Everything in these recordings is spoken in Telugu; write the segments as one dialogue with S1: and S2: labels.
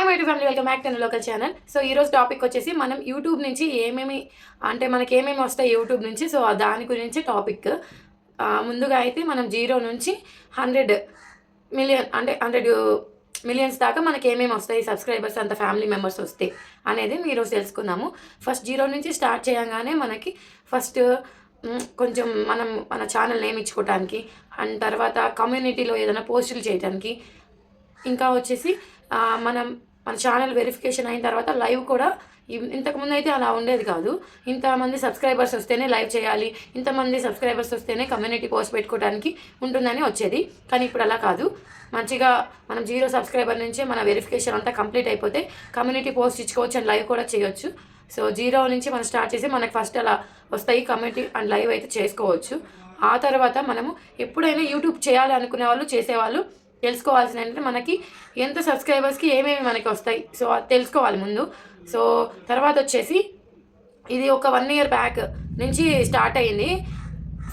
S1: Hi my to family, welcome back to local channel. So ఈరోజు టాపిక్ వచ్చేసి మనం యూట్యూబ్ నుంచి మనకి ఏమేమి వస్తాయి యూట్యూబ్ నుంచి. సో దాని గురించి టాపిక్. ముందుగా అయితే మనం 0 నుంచి 100 మిలియన్ అంటే 100 మిలియన్స్ దాకా మనకి ఏమేమి వస్తాయి, సబ్స్క్రైబర్స్ అంత ఫ్యామిలీ మెంబర్స్ వస్తే అనేది ఈరోజు తెలుసుకుందాము. ఫస్ట్ 0 నుంచి స్టార్ట్ చేయగానే మనకి ఫస్ట్ కొంచెం మన ఛానల్ నేమ్ ఇచ్చుకోవడానికి, అండ్ తర్వాత కమ్యూనిటీలో ఏదైనా పోస్టులు చేయడానికి, ఇంకా వచ్చేసి మన ఛానల్ వెరిఫికేషన్ అయిన తర్వాత లైవ్ కూడా. ఇంతకుముందు అయితే అలా ఉండేది కాదు. ఇంతమంది సబ్స్క్రైబర్స్ వస్తేనే లైవ్ చేయాలి, ఇంతమంది సబ్స్క్రైబర్స్ వస్తేనే కమ్యూనిటీ పోస్ట్ పెట్టుకోవడానికి ఉంటుందని వచ్చేది. కానీ ఇప్పుడు అలా కాదు. మంచిగా మనం 0 సబ్స్క్రైబర్ నుంచే మన వెరిఫికేషన్ అంతా కంప్లీట్ అయిపోతే కమ్యూనిటీ పోస్ట్ ఇచ్చుకోవచ్చు అండ్ లైవ్ కూడా చేయొచ్చు. సో 0 నుంచి మనం స్టార్ట్ చేసి మనకు ఫస్ట్ అలా వస్తాయి కమ్యూనిటీ అండ్ లైవ్ అయితే చేసుకోవచ్చు. ఆ తర్వాత మనము ఎప్పుడైనా యూట్యూబ్ చేయాలి అనుకునే వాళ్ళు, చేసేవాళ్ళు తెలుసుకోవాల్సిన ఏంటంటే మనకి ఎంత సబ్స్క్రైబర్స్కి ఏమేమి మనకి వస్తాయి. సో అది తెలుసుకోవాలి ముందు. సో తర్వాత వచ్చేసి ఇది ఒక 1 year బ్యాక్ నుంచి స్టార్ట్ అయ్యింది.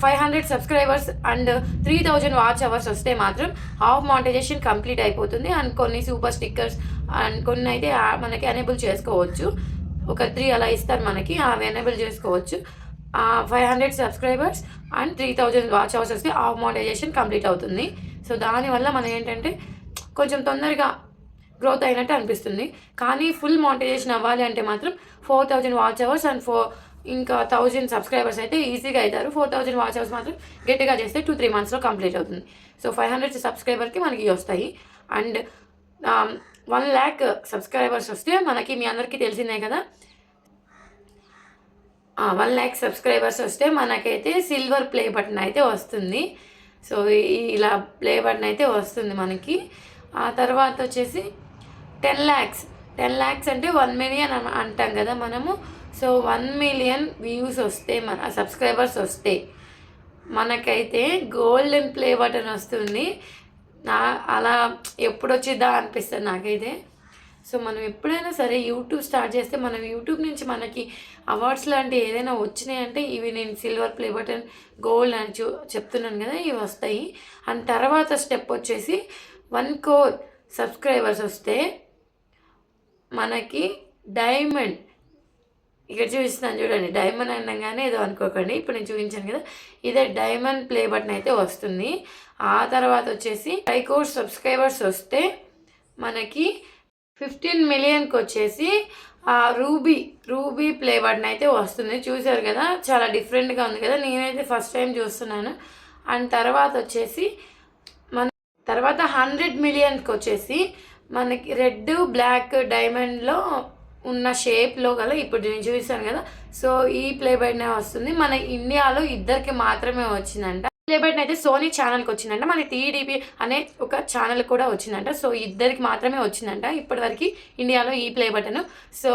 S1: 500 సబ్స్క్రైబర్స్ అండ్ 3000 వాచ్ అవర్స్ వస్తే మాత్రం హాఫ్ మానిటైజేషన్ కంప్లీట్ అయిపోతుంది. అండ్ కొన్ని సూపర్ స్టిక్కర్స్ అండ్ కొన్ని అయితే మనకి ఎనేబుల్ చేసుకోవచ్చు. ఒక 3 అలా ఇస్తారు మనకి, అవి ఎనేబుల్ చేసుకోవచ్చు. 500 సబ్స్క్రైబర్స్ అండ్ 3000 వాచ్ అవర్స్ వస్తే హాఫ్ మానిటైజేషన్ కంప్లీట్ అవుతుంది. సో దానివల్ల మనం ఏంటంటే కొంచెం తొందరగా గ్రోత్ అయినట్టు అనిపిస్తుంది. కానీ ఫుల్ మానిటైజేషన్ అవ్వాలి అంటే మాత్రం 4000 వాచ్ అవర్స్ అండ్ ఇంకా 1000 సబ్స్క్రైబర్స్ అయితే ఈజీగా అవుతారు. 4000 వాచ్ అవర్స్ మాత్రం గట్టిగా చేస్తే 2-3 monthsలో కంప్లీట్ అవుతుంది. సో 500 సబ్స్క్రైబర్కి మనకి వస్తాయి. అండ్ 1 lakh సబ్స్క్రైబర్స్ వస్తే మనకి, మీ అందరికీ తెలిసిందే కదా, 1 lakh సబ్స్క్రైబర్స్ వస్తే మనకైతే సిల్వర్ ప్లే బటన్ అయితే వస్తుంది. సో ఇలా ప్లే బటన్ అయితే వస్తుంది మనకి. ఆ తర్వాత వచ్చేసి 10 lakhs అంటే 1 million అంటాం కదా మనము. సో 1 million వ్యూస్ వస్తే, మన సబ్స్క్రైబర్స్ వస్తే మనకైతే గోల్డెన్ ప్లే బటన్ వస్తుంది. అలా ఎప్పుడు వచ్చిద్దా అనిపిస్తుంది నాకైతే. సో మనం ఎప్పుడైనా సరే యూట్యూబ్ స్టార్ట్ చేస్తే, మనం యూట్యూబ్ నుంచి మనకి అవార్డ్స్ లాంటివి ఏదైనా వచ్చినాయంటే ఇవి నేను సిల్వర్ ప్లే బటన్, గోల్డ్ అని చెప్తున్నాను కదా, ఇవి వస్తాయి. అండ్ తర్వాత స్టెప్ వచ్చేసి 1 crore సబ్స్క్రైబర్స్ వస్తే మనకి డైమండ్, ఇక్కడ చూపిస్తాను చూడండి, డైమండ్ అనగానే ఏదో అనుకోకండి, ఇప్పుడు నేను చూపించాను కదా, ఇదే డైమండ్ ప్లే బటన్ అయితే వస్తుంది. ఆ తర్వాత వచ్చేసి 5 crore సబ్స్క్రైబర్స్ వస్తే మనకి 15 millionకి వచ్చేసి రూబీ ప్లే బటన్ అయితే వస్తుంది. చూసారు కదా, చాలా డిఫరెంట్గా ఉంది కదా, నేనైతే ఫస్ట్ టైం చూస్తున్నాను. అండ్ తర్వాత వచ్చేసి తర్వాత 100 millionకి వచ్చేసి మనకి రెడ్, బ్లాక్, డైమండ్లో ఉన్న షేప్లో గల ఇప్పుడు నేను చూపిస్తాను కదా, సో ఈ ప్లే బటన్ వస్తుంది. మన ఇండియాలో 2కి మాత్రమే వచ్చిందంట. ప్లే బటన్ అయితే సోనీ ఛానల్కి వచ్చిందంట, మన టీడీపీ అనే ఒక ఛానల్ కూడా వచ్చిందంట. సో 2కి మాత్రమే వచ్చిందంట ఇప్పటివరకు ఇండియాలో ఈ ప్లే బటన్. సో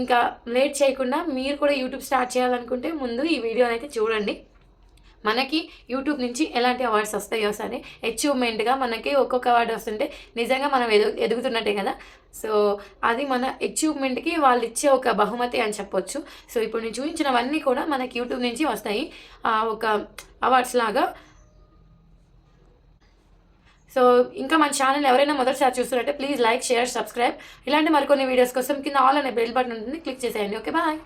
S1: ఇంకా లేట్ చేయకుండా మీరు కూడా యూట్యూబ్ స్టార్ట్ చేయాలనుకుంటే ముందు ఈ వీడియోని అయితే చూడండి. మనకి యూట్యూబ్ నుంచి ఎలాంటి అవార్డ్స్ వస్తాయో సరే, అచీవ్మెంట్గా మనకి ఒక్కొక్క అవార్డు వస్తుంటే నిజంగా మనం ఎదుగుతున్నట్టే కదా. సో అది మన అచీవ్మెంట్కి వాళ్ళు ఇచ్చే ఒక బహుమతి అని చెప్పొచ్చు. సో ఇప్పుడు నేను చూపించినవన్నీ కూడా మనకి యూట్యూబ్ నుంచి వస్తాయి, ఒక అవార్డ్స్ లాగా. సో ఇంకా మన ఛానల్ ఎవరైనా మొదటిసారి చూస్తున్నట్టే ప్లీజ్ లైక్, షేర్, సబ్స్క్రైబ్. ఇలాంటి మరికొన్ని వీడియోస్ కోసం కింద ఆల్ అనే బెల్ బటన్ ఉంటుంది, క్లిక్ చేసేయండి. Okay, bye.